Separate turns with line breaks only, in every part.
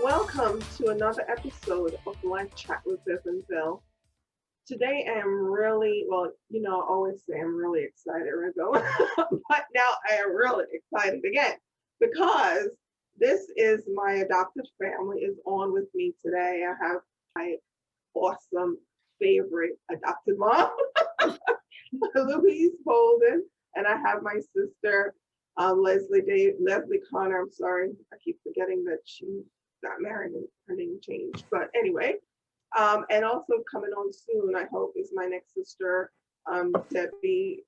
Welcome to another episode of Life Chat with Viv and Bill. Today I am really, I always say I'm really excited, right, Bill? But now I am really excited again because this is my adopted family is on with me today. I have my awesome favorite adopted mom, Louise Bolden, and I have my sister, Leslie Connor. I'm sorry, I keep forgetting that she got married and her name changed. But anyway, and also coming on soon, I hope, is my next sister, Debbie.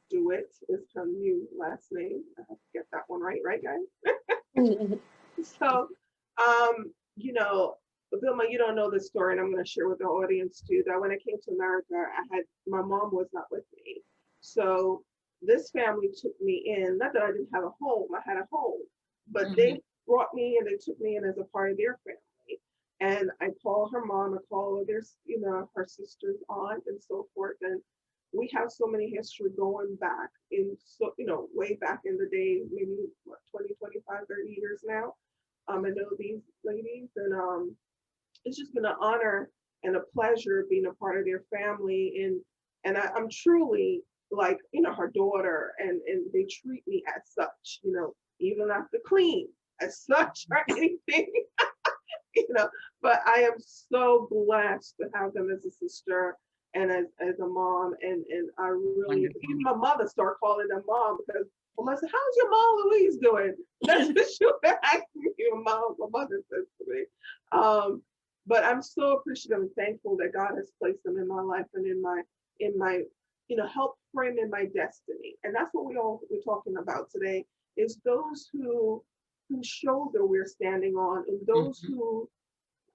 Dewitt is her new last name. I have to get that one right, guys? So, um, you know, Vilma, you don't know the story, and I'm going to share with the audience too. That when I came to America, my mom was not with me, so this family took me in. Not that I didn't have a home; I had a home, but they brought me and they took me in as a part of their family. And I call her mom, I call her, her sister's aunt and so forth. And we have so many history going back way back in the day, maybe what, 20, 25, 30 years now. I know these ladies, and it's just been an honor and a pleasure being a part of their family. I'm truly like, her daughter, and they treat me as such, even after clean as such or anything, but I am so blessed to have them as a sister and as a mom. And I really, even my mother started calling them mom because my mother said, how's your mom Louise doing? That's what she would ask me, my mother says to me. But I'm so appreciative and thankful that God has placed them in my life and in my help frame in my destiny. And that's what we're talking about today, is those whose shoulder we're standing on, and those who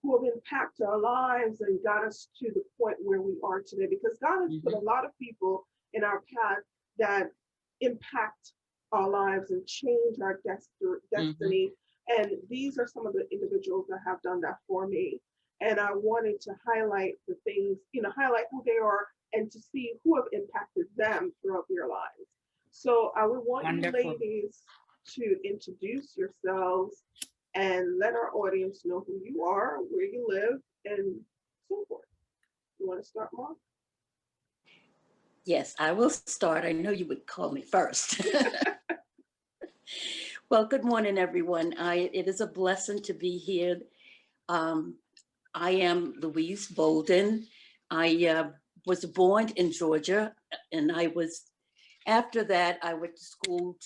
have impacted our lives and got us to the point where we are today. Because God has put a lot of people in our path that impact our lives and change our destiny. And these are some of the individuals that have done that for me. And I wanted to highlight the things, highlight who they are and to see who have impacted them throughout their lives. So I would want you ladies to introduce yourselves and let our audience know who you are, where you live, and so forth. You want to start, Mom?
Yes, I will start. I know you would call me first. Well, good morning, everyone. It is a blessing to be here. I am Louise Bolden. I was born in Georgia, and after that, I went to school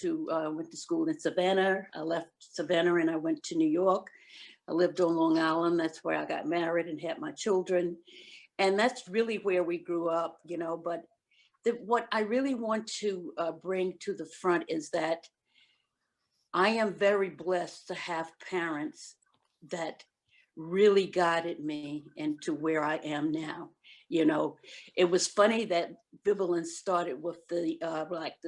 in Savannah. I left Savannah and I went to New York. I lived on Long Island. That's where I got married and had my children. And that's really where we grew up, but what I really want to bring to the front is that I am very blessed to have parents that really guided me into where I am now. It was funny that Vivian started with the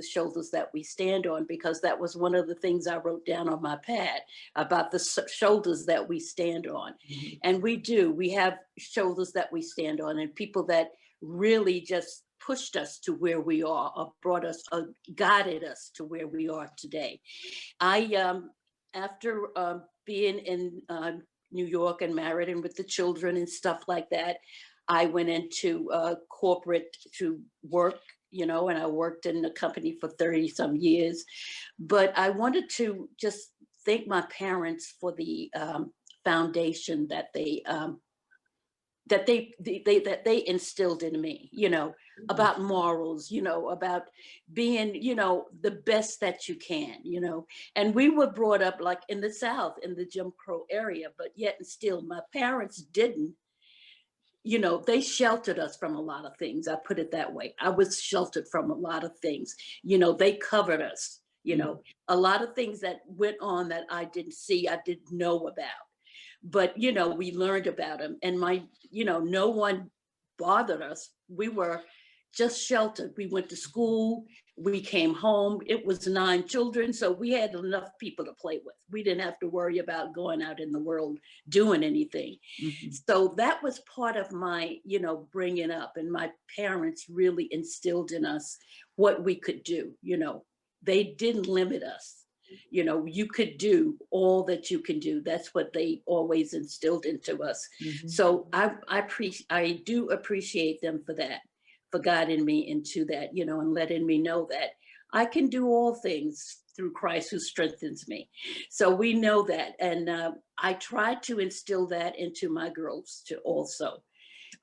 shoulders that we stand on, because that was one of the things I wrote down on my pad about the shoulders that we stand on. And we have shoulders that we stand on, and people that really just pushed us to where we are, or guided us to where we are today. After being in New York and married and with the children and stuff like that, I went into corporate to work, and I worked in the company for 30 some years. But I wanted to just thank my parents for the foundation that they instilled in me, about morals, about being, the best that you can, and we were brought up like in the South, in the Jim Crow area, but yet and still my parents didn't, they sheltered us from a lot of things. I put it that way. I was sheltered from a lot of things, they covered us, a lot of things that went on that I didn't see, I didn't know about. But, we learned about them, and no one bothered us. We were just sheltered. We went to school, we came home. It was 9 children, so we had enough people to play with. We didn't have to worry about going out in the world doing anything. So that was part of my, bringing up, and my parents really instilled in us what we could do. They didn't limit us. You know, you could do all that you can do. That's what they always instilled into us. So I do appreciate them for that, for guiding me into that, you know, and letting me know that I can do all things through Christ who strengthens me. So we know that. And I try to instill that into my girls to also.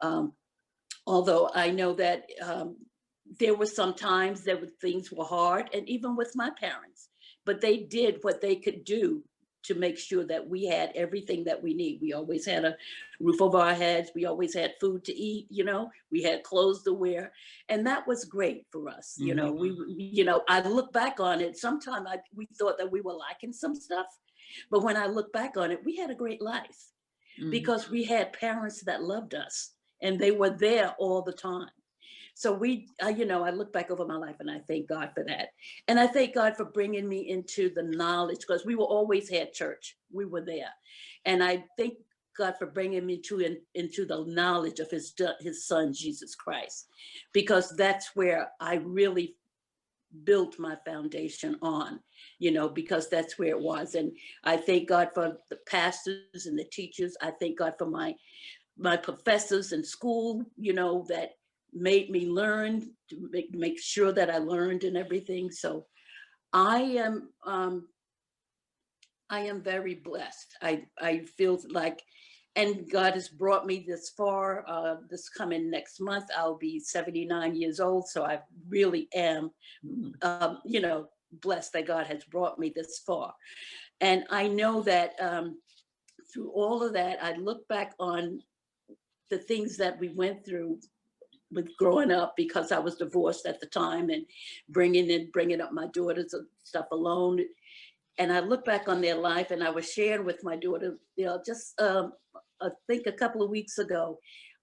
Um, Although I know that there were some times that things were hard, and even with my parents, but they did what they could do to make sure that we had everything that we need. We always had a roof over our heads. We always had food to eat, you know, we had clothes to wear. And that was great for us. You know, you know, I look back on it. Sometimes we thought that we were lacking some stuff, but when I look back on it, we had a great life because we had parents that loved us and they were there all the time. So you know, I look back over my life and I thank God for that. And I thank God for bringing me into the knowledge, because we were always had church. We were there. And I thank God for bringing me into the knowledge of his son, Jesus Christ, because that's where I really built my foundation on, you know, because that's where it was. And I thank God for the pastors and the teachers. I thank God for my professors in school, you know, that made me learn, to make sure that I learned and everything. So I am very blessed. I feel like, and God has brought me this far. This coming next month, I'll be 79 years old. So I really am, you know, blessed that God has brought me this far. And I know that through all of that, I look back on the things that we went through with growing up, because I was divorced at the time and bringing up my daughters and stuff alone. And I look back on their life, and I was sharing with my daughter, you know, just I think a couple of weeks ago,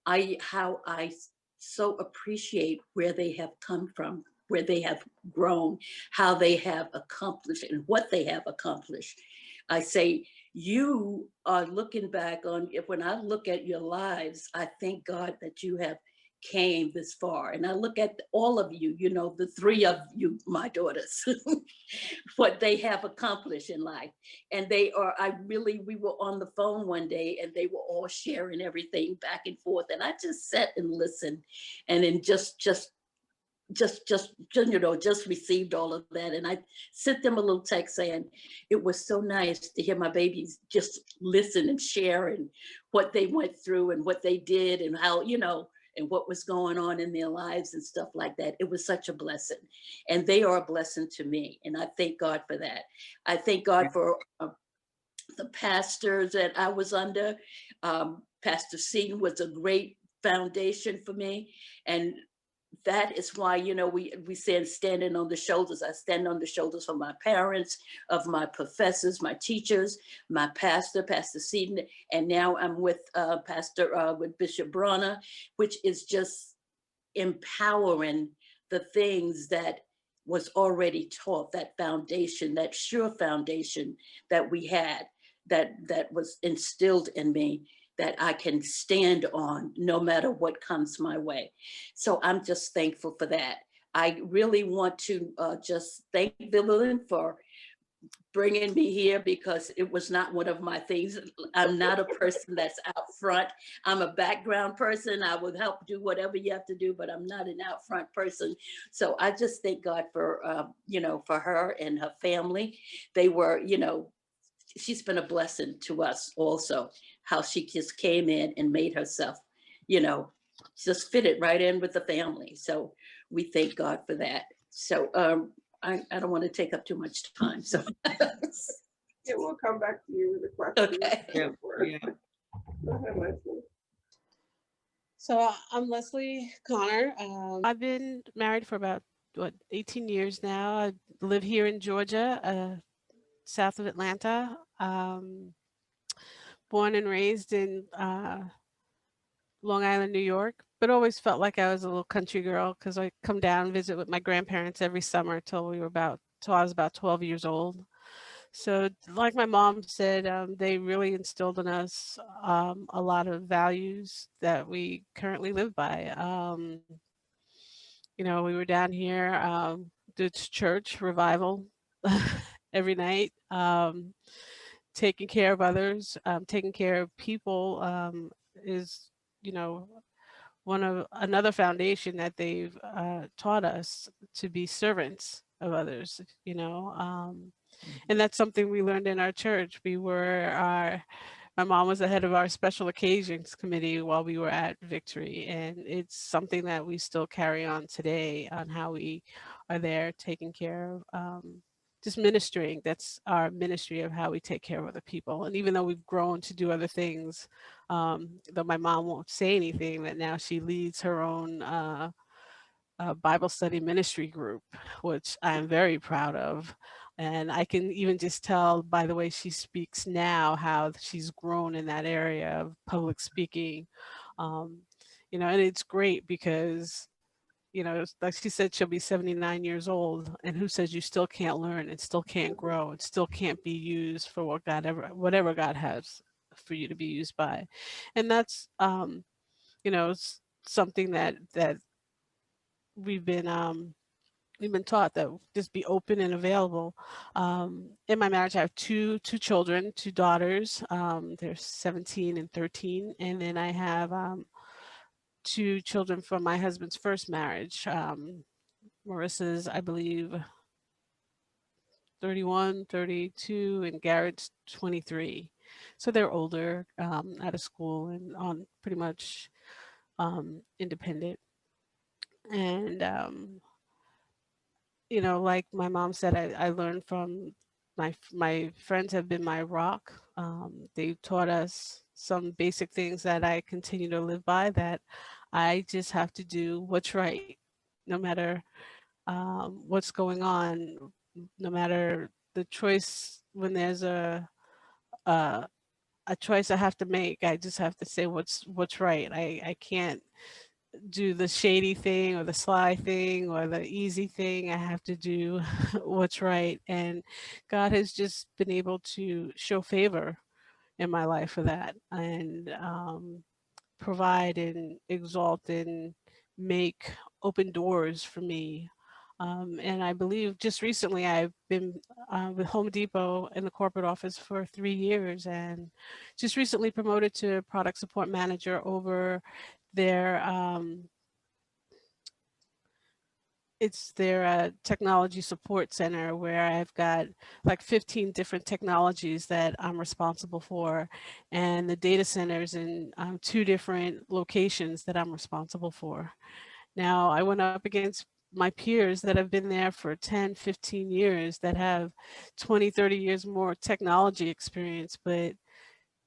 how I so appreciate where they have come from, where they have grown, how they have accomplished and what they have accomplished. I say, you are looking back on, when I look at your lives, I thank God that you have came this far. And I look at all of you, you know, the three of you, my daughters, what they have accomplished in life. And we were on the phone one day and they were all sharing everything back and forth. And I just sat and listened, and then just you know, just received all of that. And I sent them a little text saying it was so nice to hear my babies just listen and share and what they went through and what they did and how, you know, and what was going on in their lives and stuff like that. It was such a blessing. And they are a blessing to me. And I thank God for that. I thank God for the pastors that I was under. Pastor Seaton was a great foundation for me. And that is why, you know, we said standing on the shoulders. I stand on the shoulders of my parents, of my professors, my teachers, my pastor, Pastor Seaton, and now I'm with with Bishop Bronner, which is just empowering the things that was already taught, that foundation, that sure foundation that we had, that was instilled in me, that I can stand on no matter what comes my way. So I'm just thankful for that. I really want to just thank Vivian for bringing me here, because it was not one of my things. I'm not a person that's out front. I'm a background person. I would help do whatever you have to do, but I'm not an out front person. So I just thank God for, you know, for her and her family. They were, you know, she's been a blessing to us also, how she just came in and made herself, you know, just fit it right in with the family. So we thank God for that. So I don't want to take up too much time. So
Yeah, we'll come back to you with a question.
okay.
Yeah.
Go ahead, Leslie.
So I'm Leslie Connor. I've been married for about 18 years now. I live here in Georgia, south of Atlanta. Born and raised in Long Island, New York, but always felt like I was a little country girl because I come down and visit with my grandparents every summer till I was about 12 years old. So like my mom said, they really instilled in us a lot of values that we currently live by. You know, we were down here, did church revival every night. Taking care of others, taking care of people is, you know, one of another foundation that they've taught us to be servants of others, you know. And that's something we learned in our church. My mom was the head of our special occasions committee while we were at Victory. And it's something that we still carry on today on how we are there taking care of just ministering. That's our ministry of how we take care of other people. And even though we've grown to do other things, though my mom won't say anything, that now she leads her own Bible study ministry group, which I'm very proud of. And I can even just tell by the way she speaks now how she's grown in that area of public speaking. Um, you know, and it's great because, you know, like she said, she'll be 79 years old. And who says you still can't learn and still can't grow and still can't be used for whatever God has for you to be used by? And that's, you know, something that we've been we've been taught, that just be open and available. In my marriage, I have two children, two daughters. They're 17 and 13, and then I have two children from my husband's first marriage. Marissa's, I believe, 31, 32, and Garrett's 23. So they're older, out of school and on pretty much independent. And you know, like my mom said, I learned from my friends have been my rock. They taught us some basic things that I continue to live by. That I just have to do what's right, no matter what's going on, no matter the choice. When there's a a choice I have to make, I just have to say what's right. I can't do the shady thing or the sly thing or the easy thing. I have to do what's right. And God has just been able to show favor in my life for that, and provide and exalt and make open doors for me. And I believe just recently I've been with Home Depot in the corporate office for 3 years, and just recently promoted to product support manager over their it's their technology support center, where I've got like 15 different technologies that I'm responsible for, and the data centers in two different locations that I'm responsible for. Now, I went up against my peers that have been there for 10, 15 years, that have 20, 30 years more technology experience, but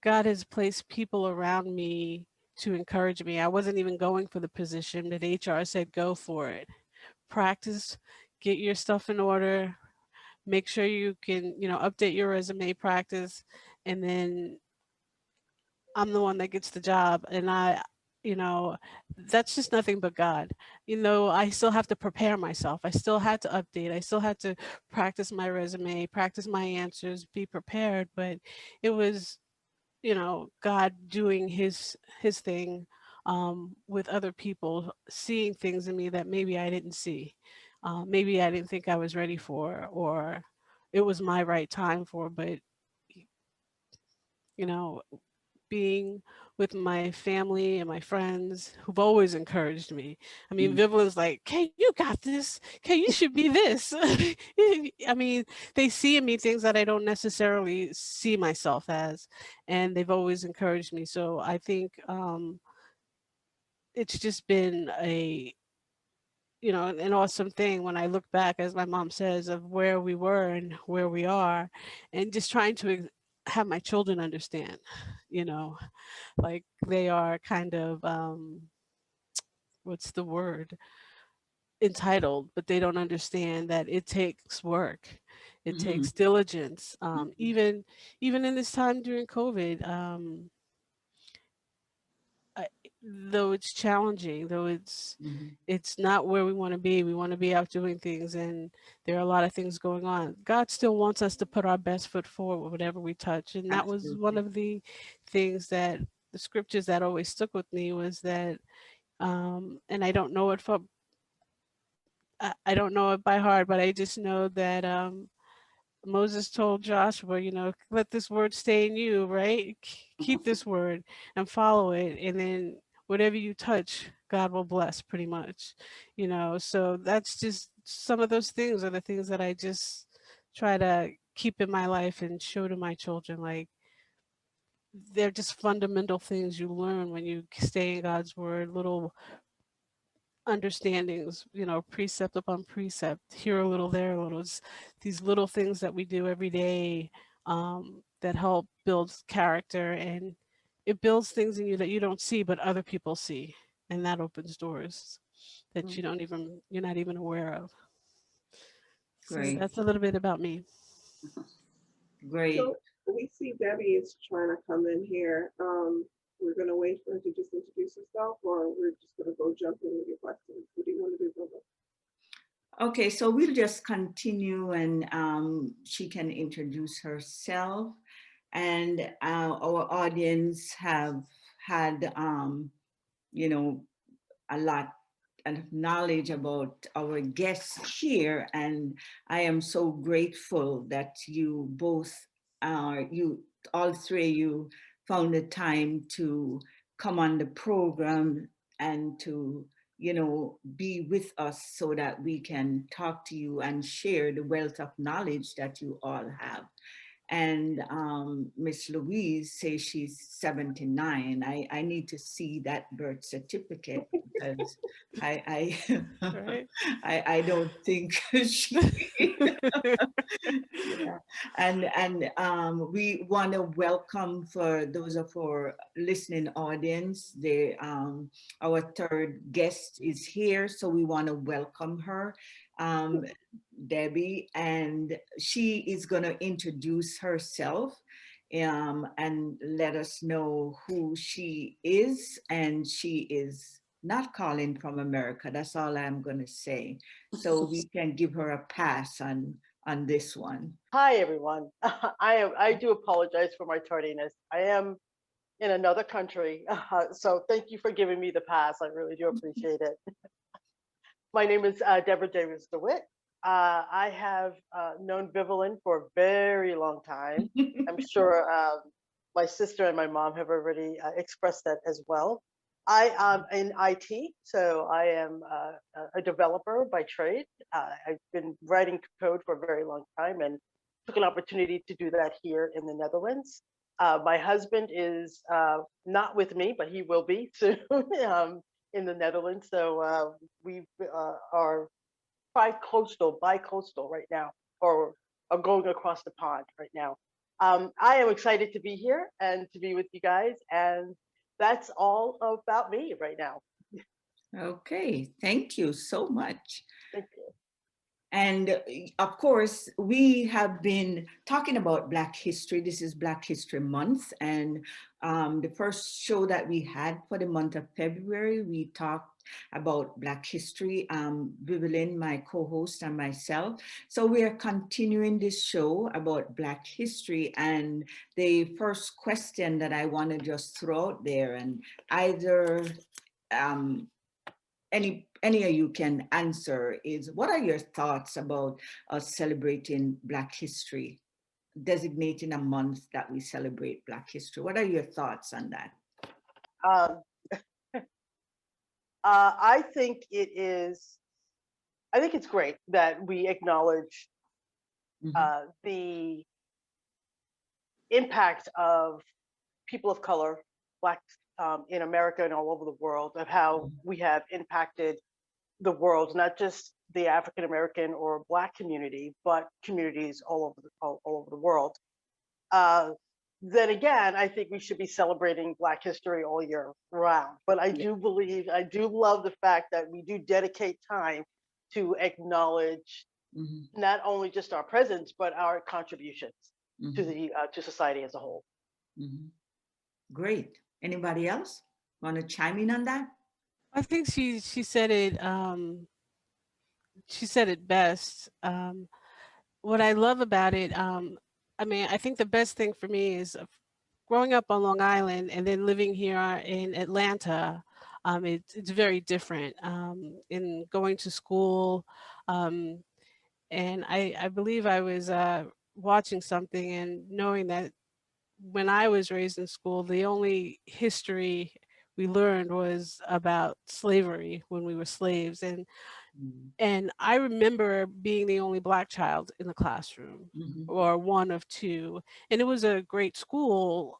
God has placed people around me to encourage me. I wasn't even going for the position, but HR said, go for it. Practice, get your stuff in order, make sure you can, you know, update your resume, practice, and then I'm the one that gets the job. And you know, that's just nothing but God. You know, I still have to prepare myself. I still had to update. I still had to practice my resume, practice my answers, be prepared. But it was, you know, God doing his thing with other people, seeing things in me that maybe I didn't see, maybe I didn't think I was ready for, or it was my right time for. But you know, being with my family and my friends who've always encouraged me. I mean,
Mm.
Vivian's like, "Kay, you got this. Kay, you should be this." I mean, they see in me things that I don't necessarily see myself as, and they've always encouraged me. So I think it's just been an awesome thing when I look back, as my mom says, of where we were and where we are, and just trying to have my children understand, you know, like they are kind of what's the word, entitled, but they don't understand that it takes work, it
Mhm.
takes diligence.
Mhm.
Even in this time during COVID, I, though it's challenging, though
Mhm.
it's not where we want to be. We want to be out doing things, and there are a lot of things going on. God still wants us to put our best foot forward, whatever we touch, and that was one
Absolutely.
of the things that the scriptures that always stuck with me was that, and I don't know it I don't know it by heart, but I just know that Moses told Joshua, let this word stay in you, right? Keep this word and follow it. And then whatever you touch, God will bless pretty much, So that's just some of those things are the things that I just try to keep in my life and show to my children. Like, they're just fundamental things you learn when you stay in God's word, little understandings, precept upon precept, here a little, there a little. It's these little things that we do every day, that help build character, and it builds things in you that you don't see, but other people see. And that opens doors that you're not even aware of. So
Great,
that's a little bit about me.
great.
So we see Debbie is trying to come in here. We're gonna wait for her to just introduce herself, or we're just gonna go jump in with your questions. What do you want to do, Deborah?
Okay, so we'll just continue, and she can introduce herself. And our audience have had, a lot of knowledge about our guests here, and I am so grateful that you both, all three of you, found the time to come on the program and to be with us so that we can talk to you and share the wealth of knowledge that you all have. And Miss Louise says she's 79. I need to see that birth certificate, because I
Right.
I don't think she yeah. And we want to welcome, for those of our listening audience, our third guest is here, so we want to welcome her. Debbie, and she is going to introduce herself, and let us know who she is. And she is not calling from America. That's all I'm going to say. So we can give her a pass on this one.
Hi, everyone. I do apologize for my tardiness. I am in another country, so thank you for giving me the pass. I really do appreciate it. My name is Deborah Davis Dewitt. I have known Vivian for a very long time. I'm sure my sister and my mom have already expressed that as well. I am in IT, so I am a developer by trade. I've been writing code for a very long time and took an opportunity to do that here in the Netherlands. My husband is not with me, but he will be soon in the Netherlands. So we are bi-coastal right now, or are going across the pond right now. I am excited to be here and to be with you guys, and that's all about me right now.
Okay, thank you so much.
Thank you.
And of course, we have been talking about Black history. This is Black History Month. And the first show that we had for the month of February, we talked about Black history, Vivian, my co-host, and myself. So we are continuing this show about Black history. And the first question that I want to just throw out there, and either any of you can answer, is what are your thoughts about us celebrating Black history, designating a month that we celebrate Black history? What are your thoughts on that?
Um, I think it's great that we acknowledge the impact of people of color, Black, in America and all over the world, of how we have impacted the world, not just the African American or Black community, but communities all over the world. Then again, I think we should be celebrating Black history all year round. But I do love the fact that we do dedicate time to acknowledge not only just our presence, but our contributions to society as a whole.
Great. Anybody else want to chime in on that?
I think she said it. She said it best. What I love about it, I think the best thing for me is growing up on Long Island and then living here in Atlanta. It's very different. In going to school, and I believe I was watching something and knowing that when I was raised in school, the only history we learned was about slavery when we were slaves.
Mm,
And I remember being the only Black child in the classroom,
mhm,
or one of two. And it was a great school,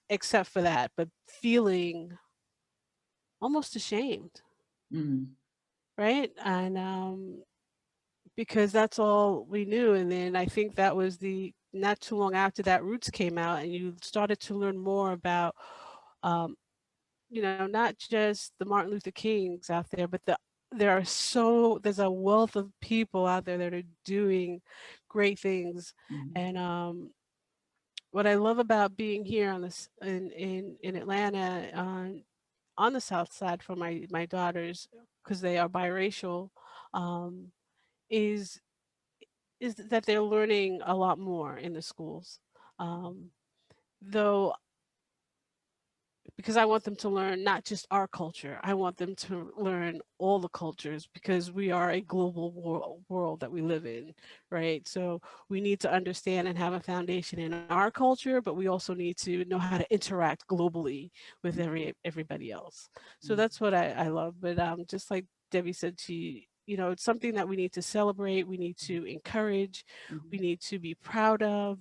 except for that, but feeling almost ashamed,
mm,
right? And because that's all we knew. And then I think that was not too long after that Roots came out, and you started to learn more about, um, not just the Martin Luther Kings out there, but there's a wealth of people out there that are doing great things.
mhm,
And what I love about being here in Atlanta, on the South Side for my daughters, because they are biracial, um, is is that they're learning a lot more in the schools. Um, though, because I want them to learn not just our culture, I want them to learn all the cultures, because we are a global world that we live in, right? So we need to understand and have a foundation in our culture, but we also need to know how to interact globally with everybody else. So
mm,
that's what I love. But just like Debbie said, it's something that we need to celebrate, we need to encourage, we
mhm,
need to be proud of.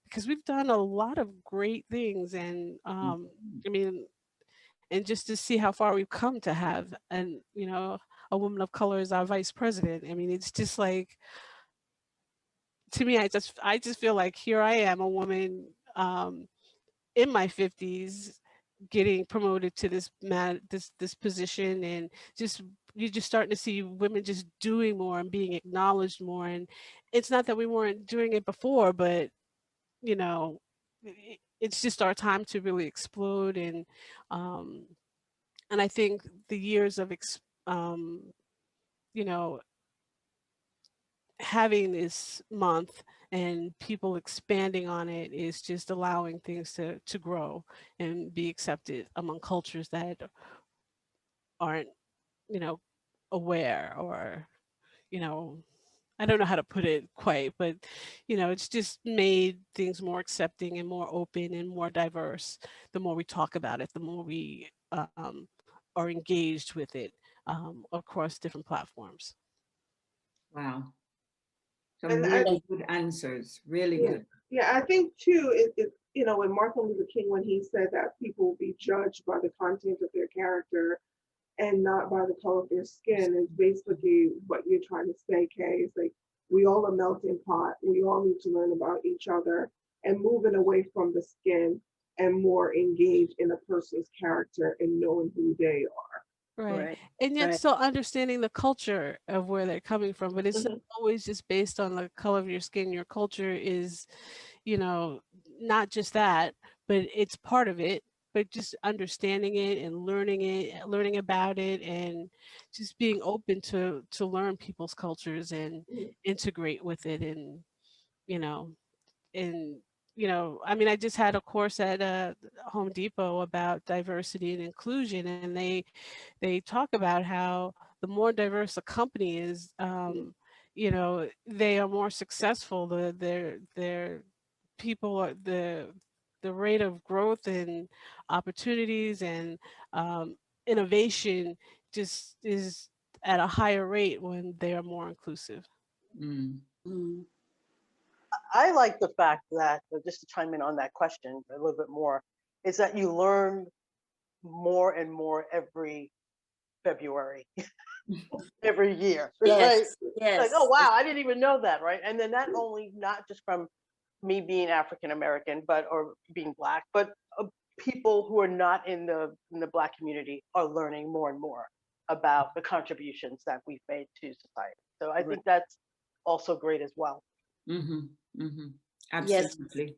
Because we've done a lot of great things, and
mhm,
I mean, and just to see how far we've come to have, and a woman of color as our vice president. I mean, it's just like, to me, I just feel like here I am, a woman, in my 50s, getting promoted to this position, and just you're just starting to see women just doing more and being acknowledged more. And it's not that we weren't doing it before, but you know, it's just our time to really explode. Um, and I think the years of, you know, having this month and people expanding on it is just allowing things to grow and be accepted among cultures that aren't, you know, aware, or, you know, I don't know how to put it quite, but it's just made things more accepting and more open and more diverse. The more we talk about it, the more we are engaged with it, across different platforms.
wow, some
And I,
really good answers, really
yeah,
good.
yeah, I think too, when Martin Luther King, when he said that people will be judged by the content of their character and not by the color of their skin, is basically what you're trying to say, Kay. It's like we all a melting pot. We all need to learn about each other and moving away from the skin and more engaged in a person's character and knowing who they
Right.
Right,
And yet
right.
still understanding the culture of where they're coming from. But it's
are.
not always just based on the color of your skin. Your culture is, you know, not just that, but it's part of it. But just understanding it, learning about it, and just being open to learn people's cultures and integrate with it. And you know, and I mean, I just had a course at Home Depot about diversity and inclusion, and they talk about how the more diverse a company is, they are more successful. Their people are the rate of growth and opportunities and innovation just is at a higher rate when they are more inclusive.
Mm,
Mm,
I like the fact that, just to chime in on that question a little bit more, is that you learn more and more every February, every year, right?
yes,
Like, oh
yes,
wow, I didn't even know that, right? And then not only, not just from me being African American, but or being Black, but people who are not in the Black community are learning more and more about the contributions that we've made to society. So I
right.
think that's also great as well.
mhm, mhm,
Yes,
absolutely.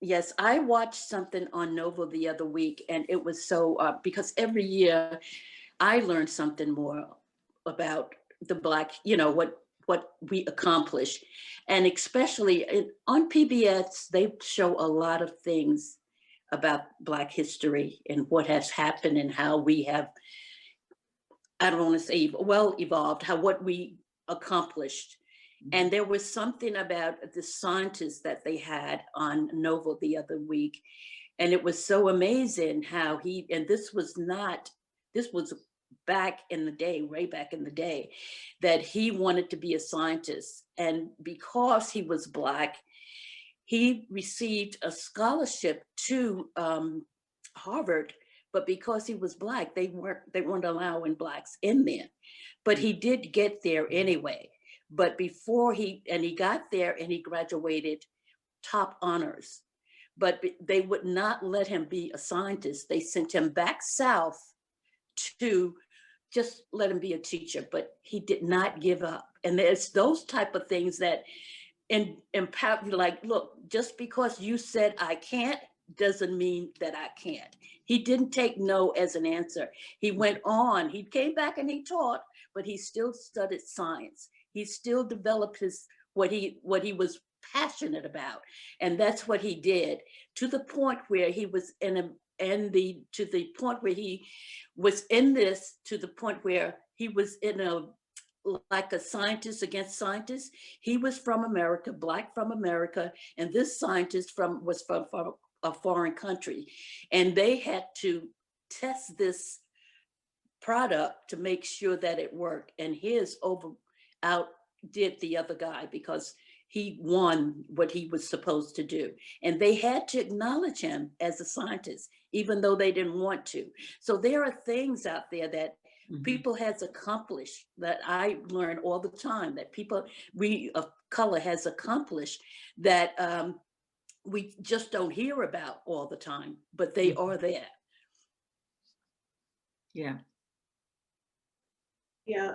yes. I watched something on Nova the other week, and it was so because every year I learned something more about the Black, what we accomplish, and especially on PBS, they show a lot of things about Black history and what has happened and how we have, I don't want to say well evolved, how what we accomplished. And there was something about the scientists that they had on Nova the other week. And it was so amazing how and this was back in the day, way back in the day, that he wanted to be a scientist. And because he was Black, he received a scholarship to Harvard, but because he was Black, they weren't allowing Blacks in there. But he did get there anyway. But before he got there and he graduated top honors, but they would not let him be a scientist. They sent him back south to just let him be a teacher, but he did not give up. And there's those type of things that empower you, like, look, just because you said I can't doesn't mean that I can't. He didn't take no as an answer. He went on, he came back and he taught, but he still studied science. He still developed what he was passionate about. And that's what he did, to the point where he was to the point where he was in this, to the point where he was like a scientist against scientists. He was from America, Black from America, and this scientist was from a foreign country. And they had to test this product to make sure that it worked. And his outdid the other guy because he won what he was supposed to do. And they had to acknowledge him as a scientist, even though they didn't want to. So there are things out there that people has accomplished, that I learn all the time, that we of color has accomplished, that we just don't hear about all the time, but they are there.
Yeah.
Yeah.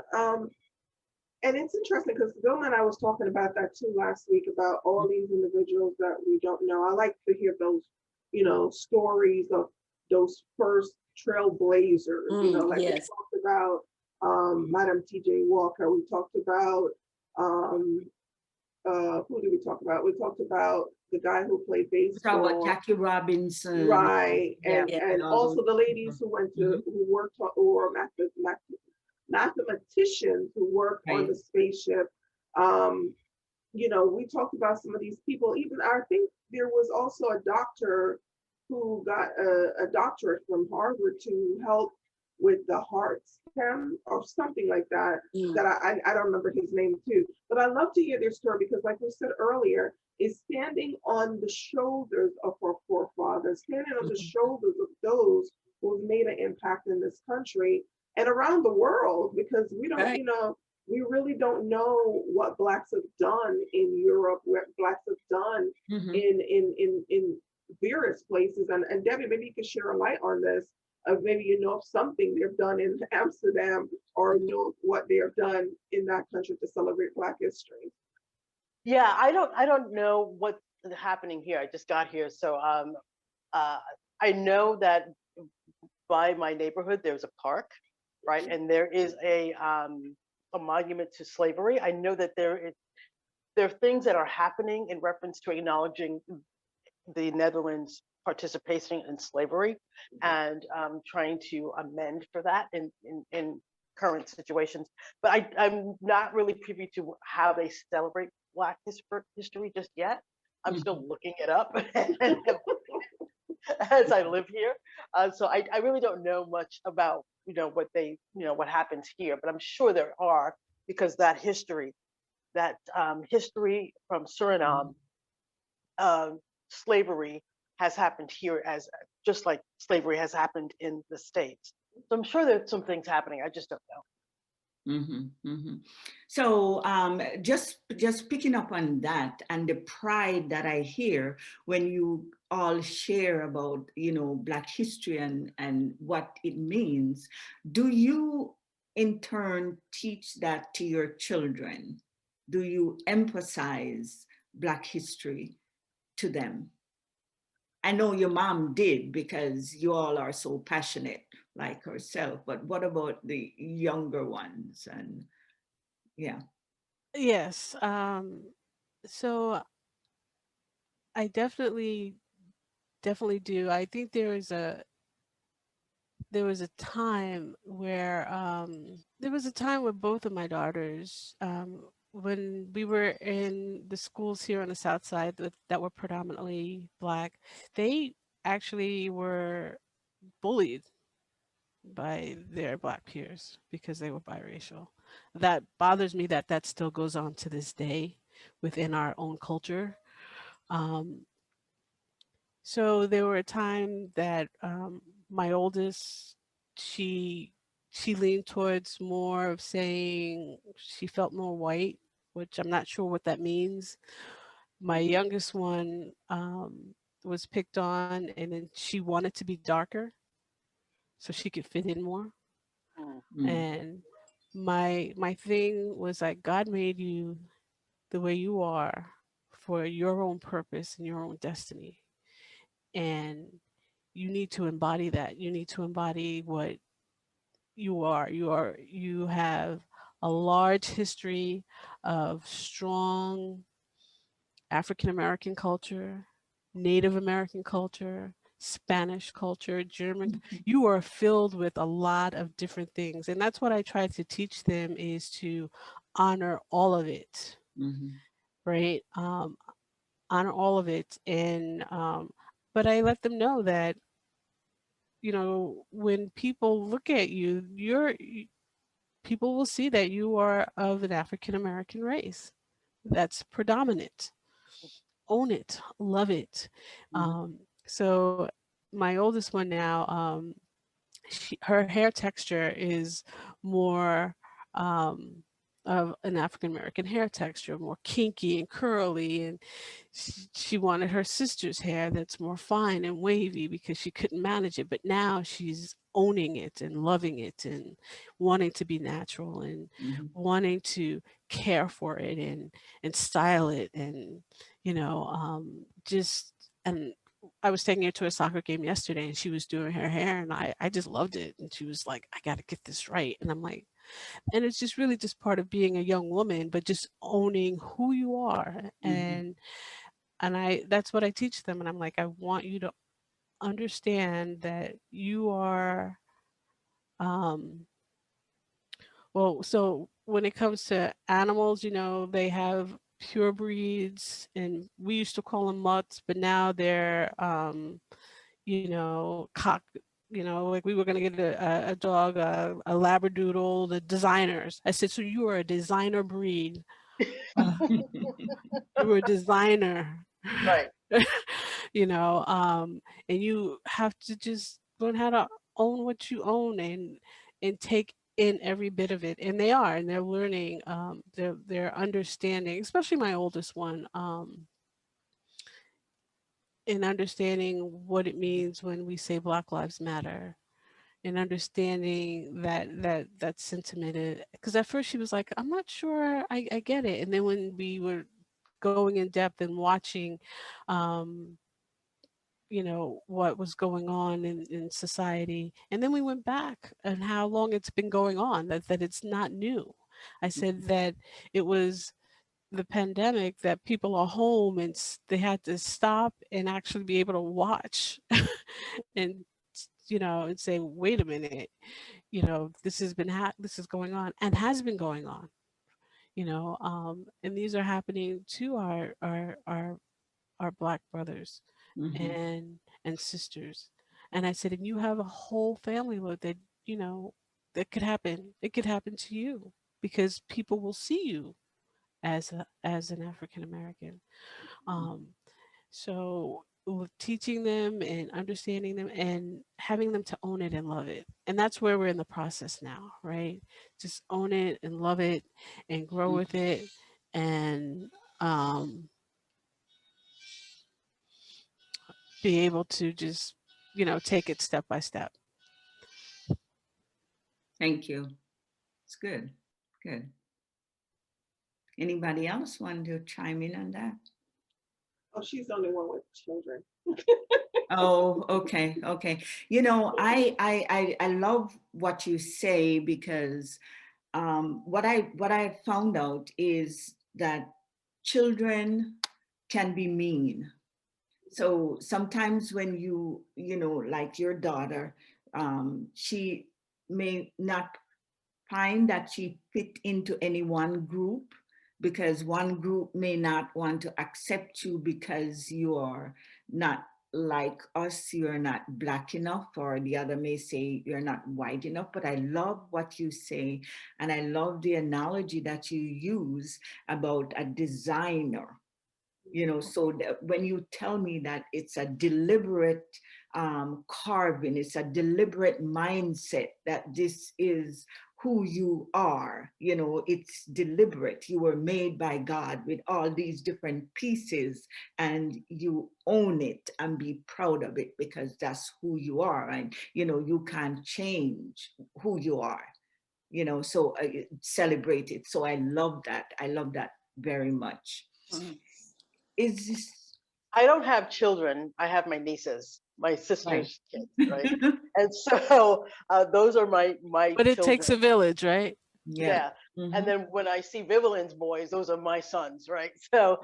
And it's interesting because Vilma and I was talking about that too last week, about all these individuals that we don't know. I like to hear those, stories of those first trailblazers, like we talked about Madam T.J. Walker. We talked about, who did we talk about? We talked about the guy who played baseball.
We talked about Jackie Robinson.
Right. And,
Yeah,
and also the ladies who went to, who worked, or mathematicians who worked on the spaceship. We talked about some of these people. Even I think there was also a doctor who got a doctorate from Harvard to help with the heart stem or something like that. That I don't remember his name too. But I love to hear their story because, like we said earlier, is standing on the shoulders of our forefathers, standing on the shoulders of those who have made an impact in this country and around the world, because we don't, we really don't know what Blacks have done in Europe, what Blacks have done in various places. And Debbie, maybe you could share a light on this. Maybe you know of something they've done in Amsterdam, or know what they have done in that country to celebrate Black history.
Yeah, I don't know what's happening here. I just got here, so I know that by my neighborhood there's a park, right, and there is a monument to slavery. I know that there are things that are happening in reference to acknowledging the Netherlands' participation in slavery and trying to amend for that in current situations. But I'm not really privy to how they celebrate Black history just yet. I'm still looking it up as I live here. So I really don't know much about what they what happens here, but I'm sure there are, because that history from Suriname, slavery has happened here as just like slavery has happened in the States. So I'm sure there's some things happening. I just don't know.
So just picking up on that and the pride that I hear when you all share about Black history and what it means, do you in turn teach that to your children? Do you emphasize Black history to them? I know your mom did, because you all are so passionate like herself, but what about the younger ones? And
Yes. So I definitely do. I think there was a time where both of my daughters when we were in the schools here on the South Side that were predominantly Black, they actually were bullied by their Black peers because they were biracial. That bothers me that that still goes on to this day within our own culture. Um, so there were a time that my oldest, she she leaned towards more of saying she felt more white, which I'm not sure what that means. My youngest one was picked on, and then she wanted to be darker so she could fit in more.
Mm.
Mm,
And my thing was like, God made you the way you are for your own purpose and your own destiny, and you need to embody that. You need to embody what you have a large history of strong African American culture, Native American culture, Spanish culture, German.
mhm,
You are filled with a lot of different things. And that's what I try to teach them is to honor all of it,
mhm,
right? Honor all of it. And, but I let them know that, when people look at you, people will see that you are of an African American race that's predominant. Own it, love it.
mhm,
So my oldest one now, her hair texture is more um, of an African American hair texture, more kinky and curly, and she wanted her sister's hair that's more fine and wavy because she couldn't manage it. But now she's owning it and loving it and wanting to be natural and
mhm,
wanting to care for it and style it and just and I was taking her to a soccer game yesterday and she was doing her hair and I just loved it. And she was like, I got to get this right. And I'm like, and it's just really just part of being a young woman, but just owning who you are.
mhm,
And that's what I teach them. And I'm like, I want you to understand that you are, um, well, so when it comes to animals, they have pure breeds and we used to call them mutts, but now they're, cock, like we were going to get a dog, a Labradoodle, the designers. I said, so you are a designer breed. Uh, you were a designer.
Right.
And you have to just learn how to own what you own and take in every bit of it. And they are, and they're learning, they're understanding, especially my oldest one, in understanding what it means when we say Black Lives Matter and understanding that sentiment. Because at first she was like, I'm not sure I get it. And then when we were going in depth and watching um, what was going on in society. And then we went back and how long it's been going on, that it's not new. I said that it was the pandemic that people are home and they had to stop and actually be able to watch and and say, wait a minute, this has been this is going on and has been going on, and these are happening to our Black brothers
mhm,
and sisters. And I said, and you have a whole family load that, that could happen. It could happen to you because people will see you as an African American. Um, so with teaching them and understanding them and having them to own it and love it. And that's where we're in the process now, right? Just own it and love it and grow
mhm.
with it and um, be able to just, take it step by step.
Thank you. It's good. Good. Anybody else want to chime in on that?
Oh, she's the only one with children.
Oh, okay, okay. I love what you say because what I found out is that children can be mean. So sometimes when like your daughter, she may not find that she fit into any one group. because one group may not want to accept you because you are not like us, you're not Black enough, or the other may say you're not white enough. But I love what you say, and I love the analogy that you use about a designer. You know, so that when you tell me that it's a deliberate carving, it's a deliberate mindset that this is who you are, you know, it's deliberate. You were made by God with all these different pieces, and you own it and be proud of it because that's who you are. And, you know, you can't change who you are, you know, so celebrate it. So I love that. I love that very much.
Mhm.
Is this
I don't have children. I have my nieces, my
right?
sister's kids, right? And so those are my
But it takes
children.
a village, right?
Yeah.
Yeah. And
Mhm.
then when I see Vivian's boys, those are my sons, right? So,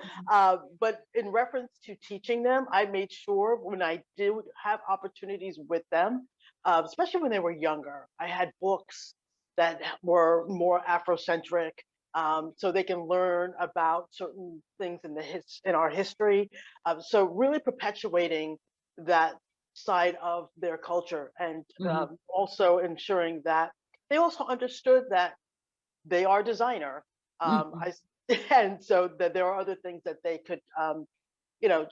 but in reference to teaching them, I made sure when I did have opportunities with them, especially when they were younger, I had books that were more Afrocentric, so they can learn about certain things in in our history. So really perpetuating that side of their culture, and
Mhm.
also ensuring that they also understood that they are designer.
Mhm.
And so that there are other things that they could, you know,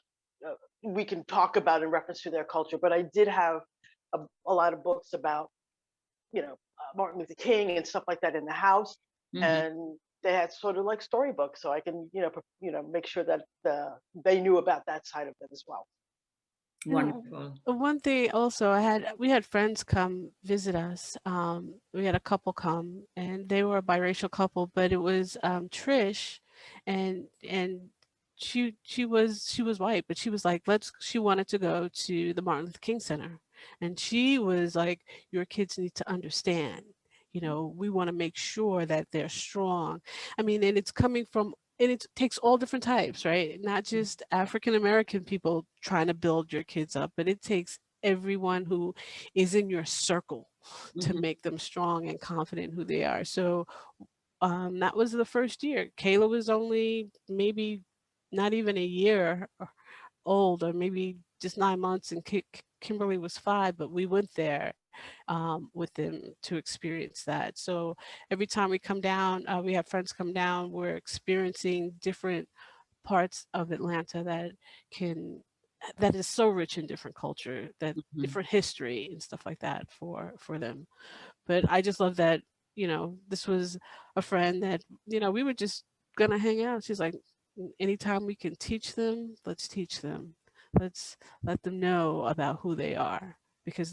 we can talk about in reference to their culture. But I did have a lot of books about, Martin Luther King and stuff like that in the house,
Mhm.
and they had sort of like storybooks, so I can, make sure that they knew about that side of it as well.
Yeah.
Wonderful.
One thing also, we had friends come visit us. We had a couple come, and they were a biracial couple, but it was Trish, and she was white, but she was like, she wanted to go to the Martin Luther King Center, and she was like, your kids need to understand. You know, we want to make sure that they're strong. I mean, and it's coming from, and it takes all different types, right? Not just African American people trying to build your kids up, but it takes everyone who is in your circle to
Mhm.
make them strong and confident in who they are. So that was the first year. Kayla was only maybe not even a year old, or maybe just 9 months, and Kimberly was 5, but we went there with them to experience that. So every time we come down, we have friends come down, we're experiencing different parts of Atlanta that is so rich in different culture, that
Mhm.
different history and stuff like that for them. But I just love that, this was a friend that, we were just gonna hang out. She's like, anytime we can teach them, let's teach them. Let's let them know about who they are. Because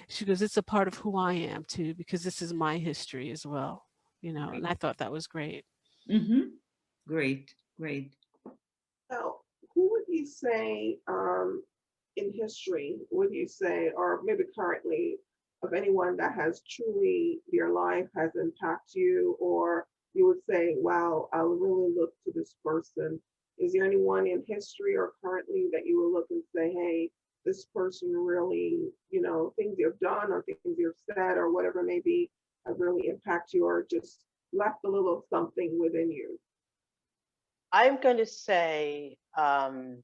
she goes, it's a part of who I am too, because this is my history as well,
Right.
and I thought that was great.
Mhm. Great. Great.
Now, who would you say in history, would you say, or maybe currently, of anyone that has truly, their life has impacted you, or you would say, wow, I would really look to this person? Is there anyone in history or currently that you would look and say, hey, this person really, things you've done or things you've said or whatever may be have really impacted you or just left a little something within you?
I'm going to say so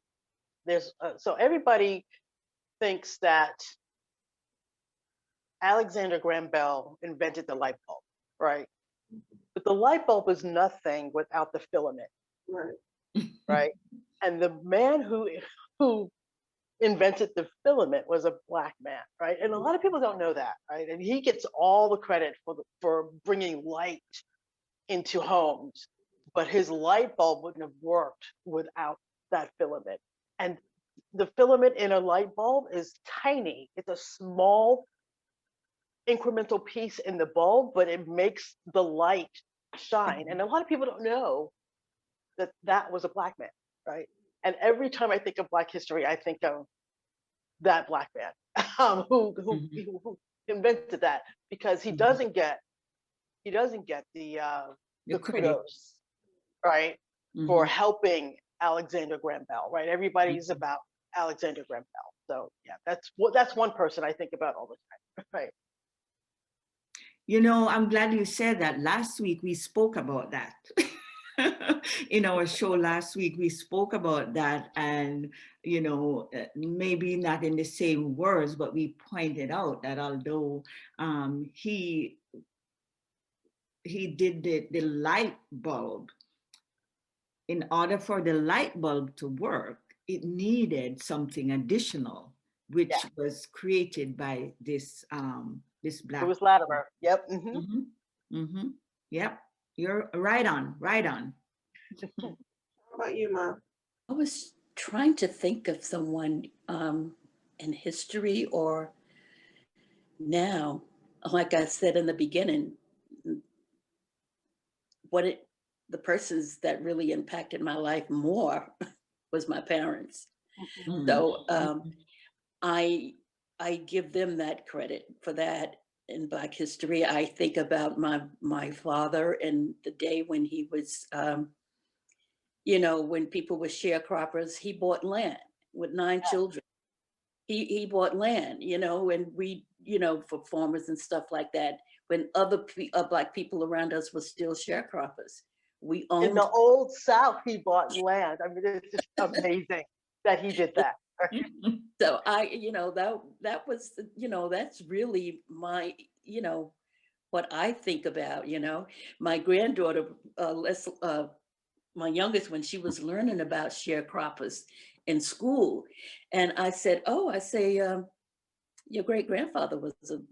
everybody thinks that Alexander Graham Bell invented the light bulb, right? But the light bulb is nothing without the filament,
Right.
right? And the man who invented the filament was a Black man, right? And a lot of people don't know that, right? And he gets all the credit for bringing light into homes, but his light bulb wouldn't have worked without that filament. And the filament in a light bulb is tiny. It's a small incremental piece in the bulb, but it makes the light shine. And a lot of people don't know that that was a Black man, right? And every time I think of Black history, I think of that Black man
Mhm.
who invented that, because
Mhm.
he doesn't get
The
the
credit.
kudos, right, for
Mhm.
helping Alexander Graham Bell, right? Everybody's
Mhm.
about Alexander Graham Bell. So yeah, that's one person I think about all the time, right?
You know, I'm glad you said that. Last week we spoke about that. in our show last week, we spoke about that, and maybe not in the same words, but we pointed out that although he did the light bulb, in order for the light bulb to work, it needed something additional, which was created by this black.
It was Latimer. Yep.
Yep. You're right on.
How about you, Ma?
I was trying to think of someone in history or now. Like I said in the beginning, the persons that really impacted my life more was my parents. So I give them that credit for that. In Black history, I think about my father and the day when he was, when people were sharecroppers, he bought land with 9 children. He bought land, and we, for farmers and stuff like that. When other Black people around us were still sharecroppers, we owned.
In the old South, he bought land. I mean, it's just amazing that he did that.
So that was, that's really my, what I think about, my granddaughter, my youngest, when she was learning about sharecroppers in school. And I said, your great grandfather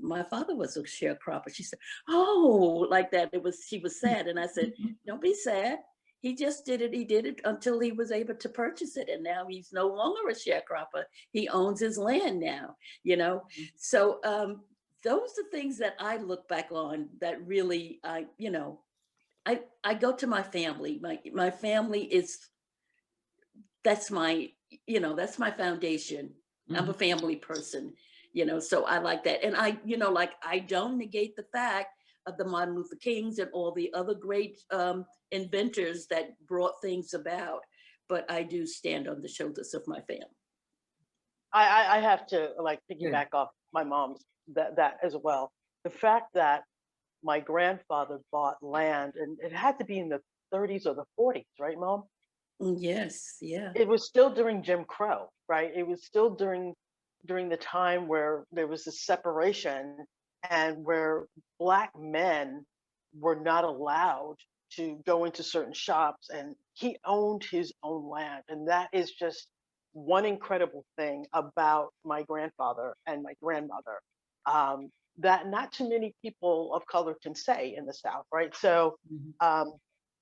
my father was a sharecropper. She said, oh, like that. She was sad. And I said, don't be sad. He just did it. He did it until he was able to purchase it. And now he's no longer a sharecropper. He owns his land now, So those are things that I look back on that really, I go to my family. My family that's my foundation. I'm a family person, so I like that. And I don't negate the fact of the Martin Luther Kings and all the other great inventors that brought things about, but I do stand on the shoulders of my family.
I have to piggyback off my mom's that as well. The fact that my grandfather bought land, and it had to be in the 30s or the 40s, right, Mom?
Yes, yeah.
It was still during Jim Crow, right? It was still during the time where there was this separation and where Black men were not allowed to go into certain shops, and he owned his own land. And that is just one incredible thing about my grandfather and my grandmother, that not too many people of color can say in the South, right? So I'm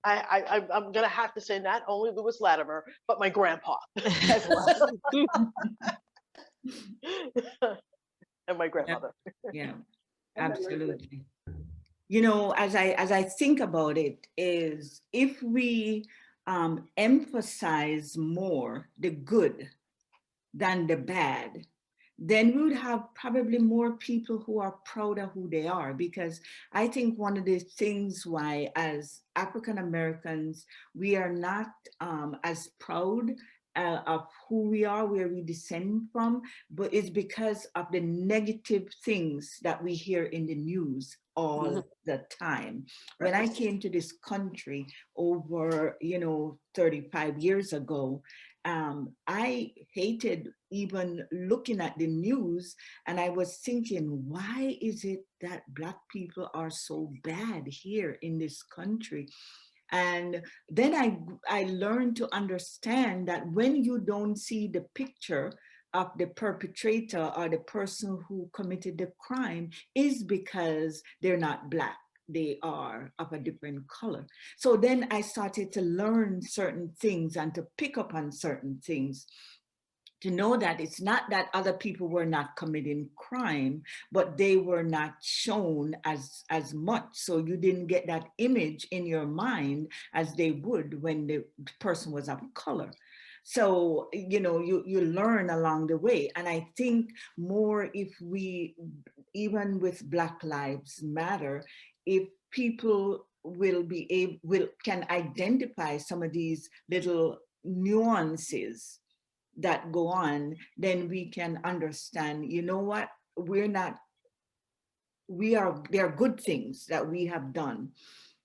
gonna have to say not only Lewis Latimer, but my grandpa as well. And my grandmother.
Yeah, absolutely. As I think about it, is if we emphasize more the good than the bad, then we would have probably more people who are proud of who they are. Because I think one of the things why, as African Americans, we are not as proud of who we are, where we descend from, but it's because of the negative things that we hear in the news all the time. When I came to this country over 35 years ago, I hated even looking at the news, and I was thinking, why is it that Black people are so bad here in this country? And then I learned to understand that when you don't see the picture of the perpetrator or the person who committed the crime, is because they're not Black. They are of a different color. So then I started to learn certain things and to pick up on certain things, to know that it's not that other people were not committing crime, but they were not shown as much. So you didn't get that image in your mind as they would when the person was of color. So, you learn along the way. And I think more if we, even with Black Lives Matter, if people can identify some of these little nuances that go on, then we can understand, what, there are good things that we have done.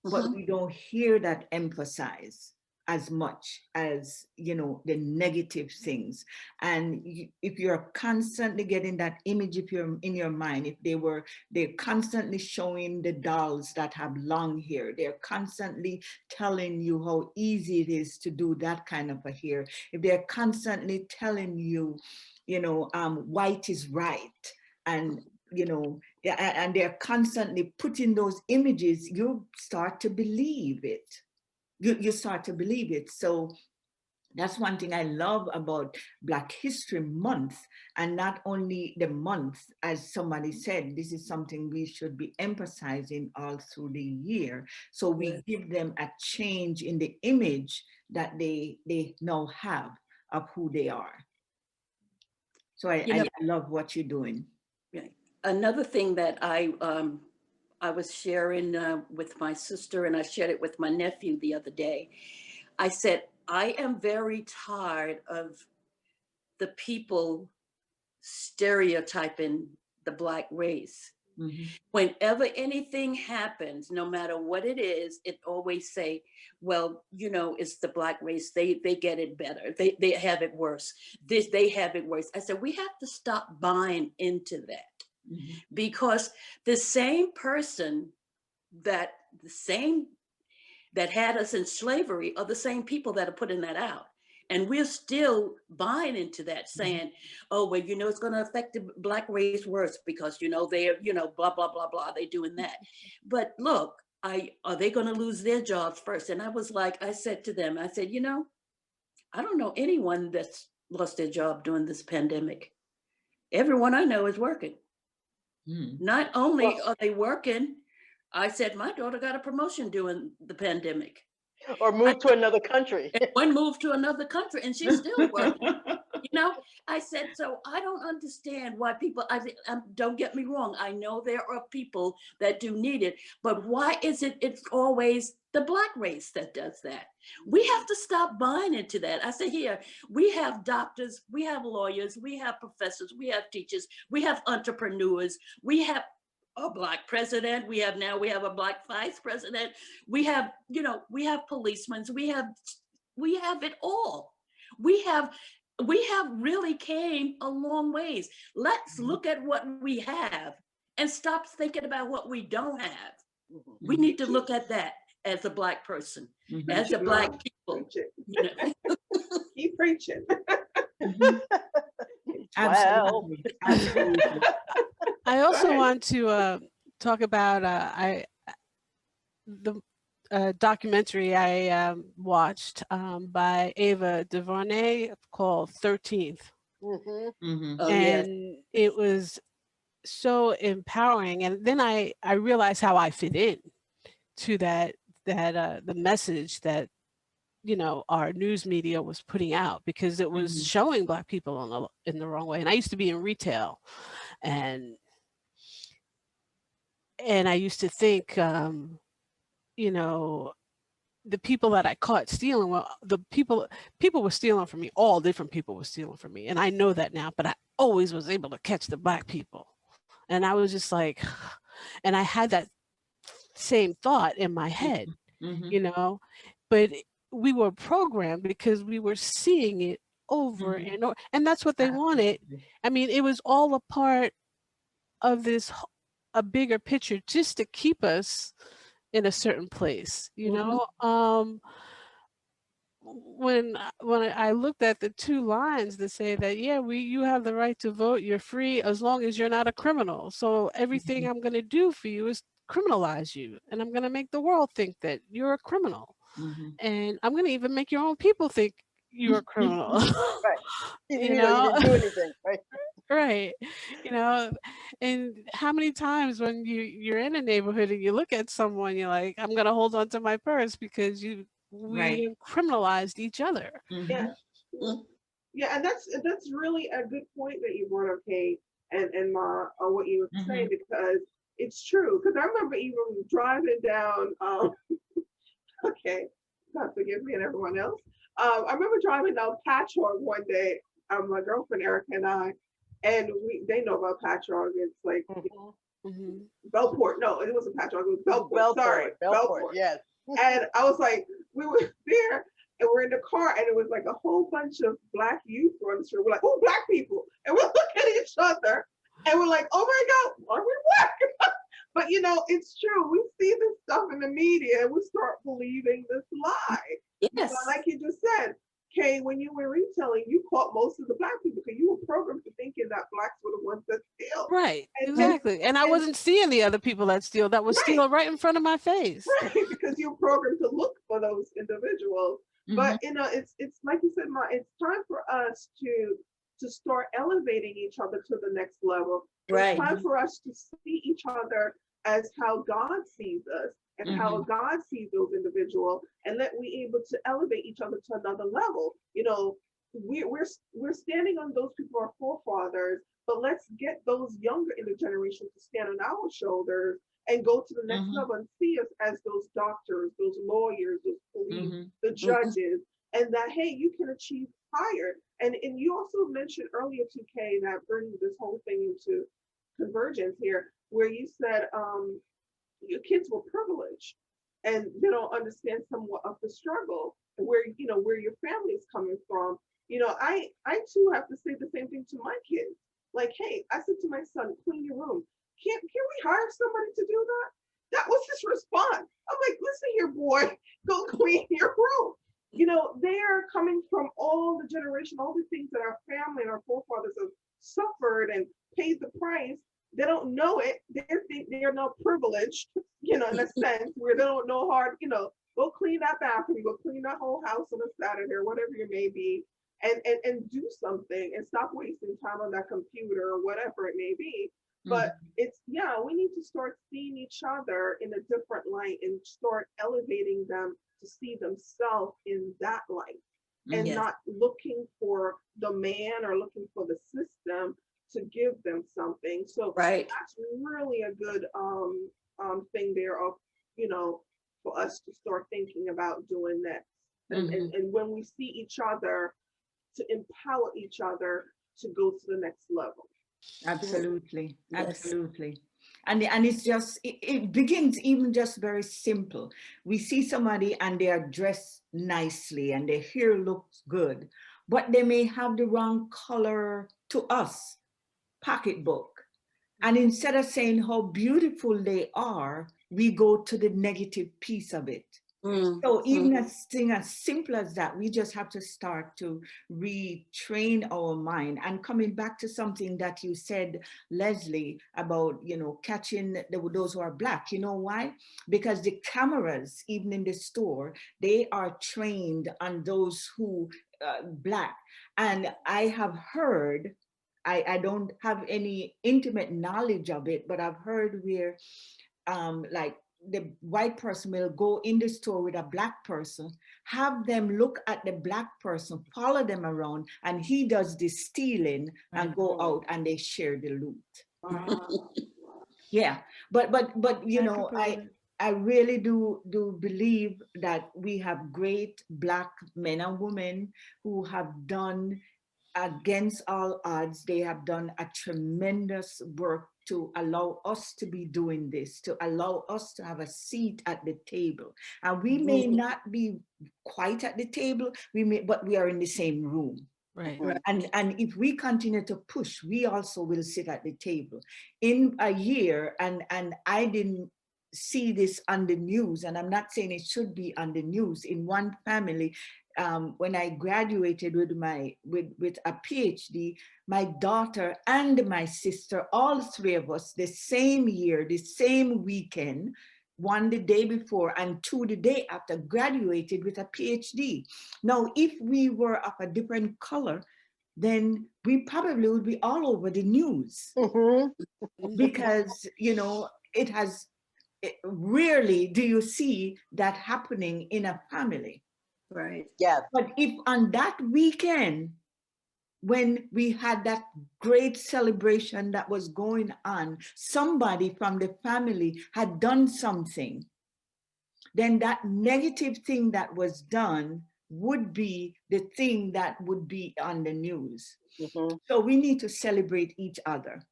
but
Mhm.
we don't hear that emphasized as much as, the negative things. And if you're constantly getting that image, if you're in your mind, if they're constantly showing the dolls that have long hair, they're constantly telling you how easy it is to do that kind of a hair, if they're constantly telling you, white is right, and yeah, and they're constantly putting those images, you start to believe it. You start to believe it. So that's one thing I love about Black History Month, and not only the month, as somebody said, this is something we should be emphasizing all through the year. So we give them a change in the image that they now have of who they are. So
You know,
I love what you're doing.
right. Another thing that I was sharing with my sister, and I shared it with my nephew the other day. I said, I am very tired of the people stereotyping the Black race.
Mhm.
Whenever anything happens, no matter what it is, it always say, well, it's the Black race. They get it better. They have it worse. They have it worse. I said, we have to stop buying into that,
Mhm.
because the same person that had us in slavery are the same people that are putting that out. And we're still buying into that, saying, oh, well, it's going to affect the Black race worse because, they're, blah, blah, blah, blah, they're doing that. But look, are they going to lose their jobs first? And I said to them, I said, I don't know anyone that's lost their job during this pandemic. Everyone I know is working.
Mhm.
Not only
Well,
are they working, I said, my daughter got a promotion during the pandemic.
or move to another country.
And one moved to another country and she's still working. I said, so I don't understand why people, don't get me wrong, I know there are people that do need it, but why is it's always the Black race that does that? We have to stop buying into that. I say, here, we have doctors, we have lawyers, we have professors, we have teachers, we have entrepreneurs, we have a Black president, we have a Black vice president, we have policemen, we have it all. We have really came a long ways. Let's look at what we have and stop thinking about what we don't have. We need to look at that as a Black person, as a Black people.
Keep preaching.
Well.
Absolutely. Absolutely.
I also
ahead.
want to talk about the documentary I watched by Ava DuVernay called 13th.
Mhm.
Mhm.
Oh, yes.
And it was so empowering. And then I realized how I fit in to that the message that our news media was putting out, because it was
Mhm.
showing Black people in the wrong way. And I used to be in retail, and I used to think the people that I caught stealing, well, the people were stealing from me. All different people were stealing from me, and I know that now. But I always was able to catch the Black people, and I was just like, and I had that same thought in my head,
Mhm.
but we were programmed because we were seeing it over
Mhm.
and over, and that's what they wanted.
Absolutely.
I mean, it was all a part of a bigger picture, just to keep us in a certain place,
Mhm.
when I looked at the two lines that say that, yeah, you have the right to vote, you're free as long as you're not a criminal. So everything
Mhm.
I'm going to do for you is criminalize you, and I'm going to make the world think that you're a criminal,
Mhm.
and I'm going to even make your own people think you're a criminal.
Right. Even
you
you
know
didn't do anything, right?
right, you know and how many times when you're in a neighborhood and you look at someone, you're like, I'm going to hold on to my purse because we
Right.
have criminalized each other.
Yeah.
Mhm.
Mm.
Yeah, and that's really a good point that you brought up, Kate and Ma, on what you were saying,
Mhm.
because it's true. Because I remember even driving down. Okay, God forgive me and everyone else. I remember driving down Patchogue one day. My girlfriend Erica and I, and they know about Patchogue. It's like
Mhm.
Mhm.
Bellport. No, it wasn't Patchogue. It was Bellport. Sorry,
Belport, yes.
And I was like, we were there and we're in the car and it was like a whole bunch of Black youth on the street. We're like, oh, Black people. And we're looking at each other and we're like, oh my God, are we Black? But you know, it's true. We see this stuff in the media and we start believing this lie.
Yes.
So like you just said, Kay, when you were retelling, you caught most of the Black people because you were programmed to thinking that Blacks were the ones that steal.
Right,
And-
exactly. And I
and-
wasn't seeing the other people that steal, that was
Right.
stealing right in front of my face.
Right, because you're programmed to look for those individuals. But you know, it's like you said, Ma, it's time for us to start elevating each other to the next level.
Right.
It's time for us to see each other as how God sees us and how God sees those individuals, and that we able to elevate each other to another level. You know, we're standing on those people, our forefathers, but let's get those younger in the generation to stand on our shoulders and go to the next level and see us as those doctors, those lawyers, those police, the judges, and that, hey, you can achieve higher. And you also mentioned earlier, 2K, that brings this whole thing into convergence here, where you said your kids were privileged and they don't understand somewhat of the struggle and where, you know, where your family is coming from. You know, I too have to say the same thing to my kids. Like, hey, I said to my son, clean your room. Can we hire somebody to do that? That was his response. I'm like, listen here, boy, go clean your room. You know, they are coming from all the generation, all the things that our family and our forefathers have suffered and paid the price. They don't know it. They're not privileged, you know, in a sense, where they don't know hard, you know, go clean that bathroom, go clean that whole house on a Saturday or whatever it may be, and do something and stop wasting time on that computer or whatever it may be. But it's, yeah, we need to start seeing each other in a different light and start elevating them to see themselves in that light and
Yes.
not looking for the man or looking for the system to give them something. So
Right.
that's really a good thing there of, you know, for us to start thinking about doing next. And when we see each other, to empower each other to go to the next level.
Absolutely,
Yes.
absolutely. And it's just, it begins even just very simple. We see somebody and they are dressed nicely and their hair looks good, but they may have the wrong color to us pocketbook. And instead of saying how beautiful they are, we go to the negative piece of it. So even a thing as simple as that, we just have to start to retrain our mind. And coming back to something that you said, Leslie, about, you know, catching those who are Black. You know why? Because the cameras, even in the store, they are trained on those who Black. And I have heard, I don't have any intimate knowledge of it, but I've heard where like the white person will go in the store with a Black person, have them look at the Black person, follow them around, and he does the stealing and go out and they share the loot. Yeah, but you know, I really do believe that we have great Black men and women who have done, against all odds, they have done a tremendous work to allow us to be doing this, to allow us to have a seat at the table. And we may not be quite at the table, but we are in the same room.
Right.
And if we continue to push, we also will sit at the table. In a year, and I didn't see this on the news, and I'm not saying it should be on the news, in one family, when I graduated with a PhD, my daughter and my sister, all three of us, the same year, the same weekend, one the day before and two the day after, graduated with a PhD. Now, if we were of a different color, then we probably would be all over the news. Because, you know, rarely do you see that happening in a family.
Right.
Yeah.
But if on that weekend, when we had that great celebration that was going on, somebody from the family had done something, then that negative thing that was done would be the thing that would be on the news. So we need to celebrate each other.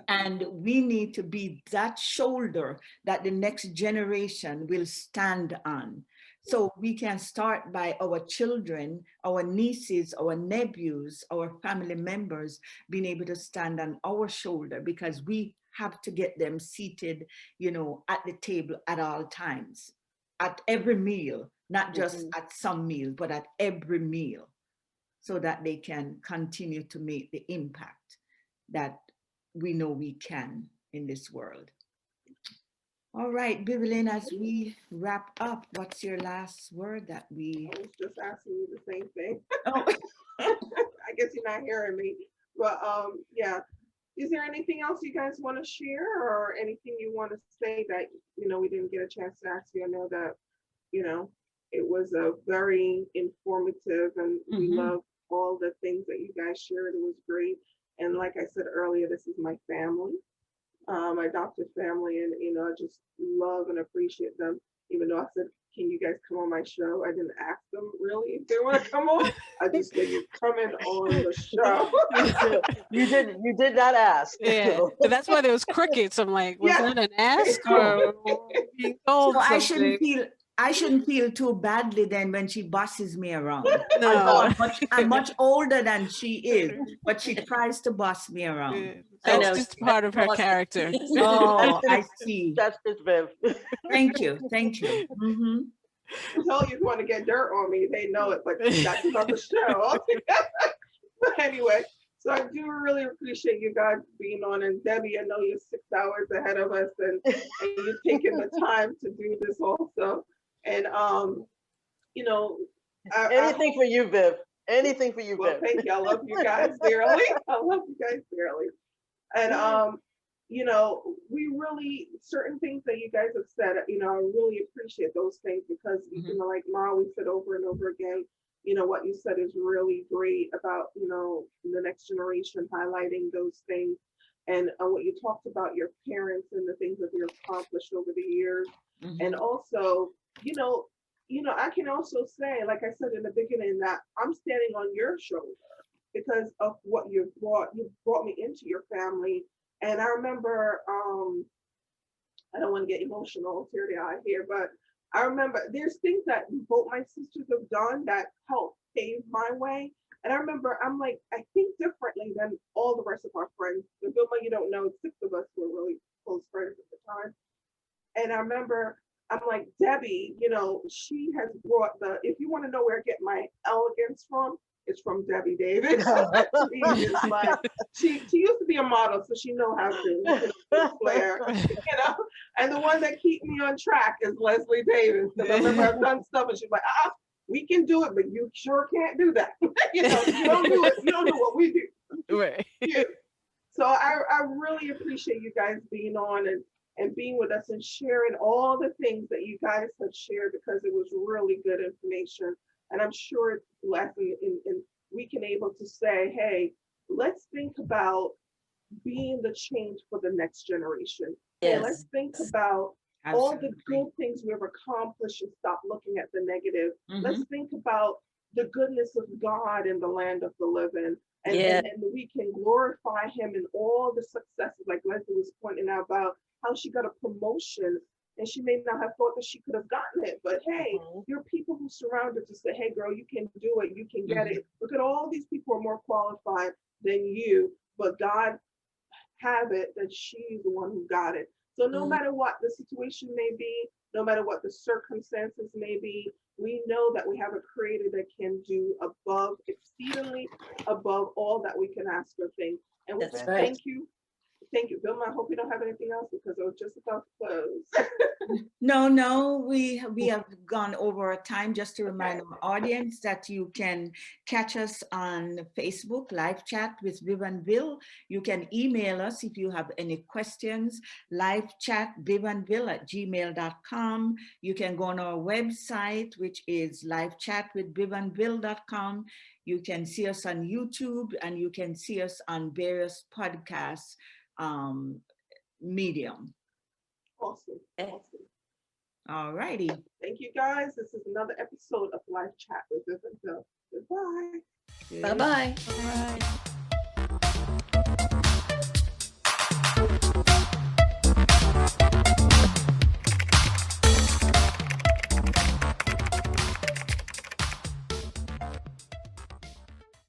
And we need to be that shoulder that the next generation will stand on. So we can start by our children, our nieces, our nephews, our family members being able to stand on our shoulder, because we have to get them seated, you know, at the table at all times, at every meal, not just at some meal, but at every meal, so that they can continue to make the impact that we know we can in this world. All right, Vivian, as we wrap up, what's your last word that we...
I was just asking you the same thing.
Oh.
I guess you're not hearing me, but yeah. Is there anything else you guys want to share, or anything you want to say that, you know, we didn't get a chance to ask you? I know that, you know, it was a very informative, and we love all the things that you guys shared. It was great. And like I said earlier, this is my family, my adopted family, and, you know, I just love and appreciate them. Even though I said, can you guys come on my show? I didn't ask them really if they want to come on. I just said, you're coming on the show.
You did not ask.
Yeah, but that's why there was crickets. I'm like, was that an ask or being told
So
something?
I shouldn't feel too badly then when she bosses me around.
No.
I'm much older than she is, but she tries to boss me around.
That's
know,
just part of her
awesome.
character.
Oh, I see.
That's just Viv.
Thank you. Thank you.
I told you, if you want to get dirt on me, they know it, but that's another show. But anyway, so I do really appreciate you guys being on. And Debbie, I know you're 6 hours ahead of us, and you're taking the time to do this also. And you know,
Anything for you, Viv. Anything for you,
well,
Viv.
thank you. I love you guys dearly. I love you guys dearly. And you know, we really, certain things that you guys have said, you know, I really appreciate those things, because you know, like Ma, we said over and over again, you know, what you said is really great about, you know, the next generation, highlighting those things, and what you talked about your parents and the things that they've accomplished over the years. And also, you know, I can also say, like I said in the beginning, that I'm standing on your shoulder because of what you brought me into your family. And I remember, I don't want to get emotional, tear the eye here, but I remember there's things that both my sisters have done that helped pave my way. And I remember, I'm like, I think differently than all the rest of our friends. The Vilma, you don't know, 6 of us were really close friends at the time. And I remember, I'm like, Debbie, you know, she has brought if you want to know where I get my elegance from, it's from Debbie Davis. She used to be a model, so she know how to, you know, flair, you know. And the one that keep me on track is Leslie Davis. Because I remember I've done stuff, and she's like, we can do it, but you sure can't do that. You know, you don't do it. You don't do what we do.
Right.
So I really appreciate you guys being on and being with us and sharing all the things that you guys have shared, because it was really good information. And I'm sure it's blessing, and we can able to say, hey, let's think about being the change for the next generation.
Yes.
And let's think about all the good things we've accomplished and stop looking at the negative. Let's think about the goodness of God in the land of the living. And we can glorify him in all the successes, like Leslie was pointing out about how she got a promotion, and she may not have thought that she could have gotten it, but hey, you're people who surrounded to say, hey girl, you can do it, you can get it. Look at all these people are more qualified than you, but God have it that she's the one who got it. So no matter what the situation may be, no matter what the circumstances may be, we know that we have a creator that can do above, exceedingly above all that we can ask or think. And we thank you. Thank you, Vilma. I hope you don't have anything else, because I was just about to close.
No, we have gone over our time. Just to remind our audience that you can catch us on Facebook, Live Chat with Vivandvil. You can email us if you have any questions, lifechatvivandvil@gmail.com. You can go on our website, which is lifechatwithvivandvil.com. You can see us on YouTube, and you can see us on various podcasts medium.
Awesome.
All righty.
Thank you guys. This is another episode of Live Chat with Deborah. Goodbye.
Bye-bye.
Bye.